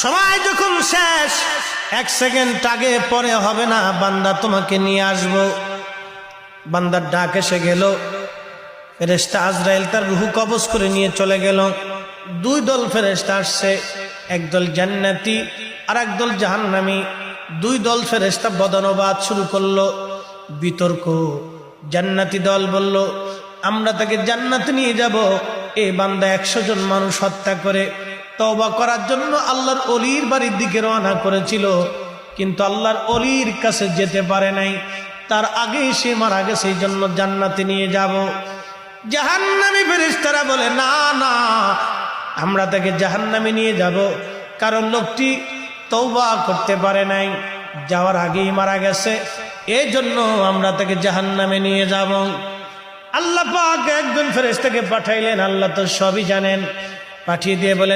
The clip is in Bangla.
সময় যখন শেষ, 1 সেকেন্ড আগে পরে হবে না, বান্দা তোমাকে নিয়ে আসবো। বান্দার ডাক এসে গেল, ফেরেশতা আজরাইল তার রূহ কবজ করে নিয়ে চলে গেল। 2 দল ফেরেশতা আসছে, একদল জান্নাতি আর একদল জাহান্নামী। 2 দল ফেরেশতা বদনবাদ শুরু করলো, বিতর্ক। জান্নাতি দল বলল, আমরা তাকে জান্নাতে নিয়ে যাব। এই বান্দা 100 জন মানুষ হত্যা করে তওবা করার জন্য আল্লাহর ওলির বাড়ির দিকে রওনা করেছিল, কিন্তু আল্লাহর ওলির কাছে যেতে পারে নাই, তার আগেই সে মারা গেছে, এই জন্য জান্নাতে নিয়ে যাব। জাহান্নামী ফেরেশতারা বলে, না না, আমরা তাকে জাহান্নামে নিয়ে যাব, কারণ লোকটি তওবা করতে পারে নাই, যাওয়ার আগেই মারা গেছে, এই জন্য আমরা তাকে জাহান্নামে নিয়ে যাব। আল্লাহ পাক একজন ফেরেশতাকে পাঠাইলেন, আল্লাহ তো সবই জানেন, পাঠিয়ে দিয়ে বলেন,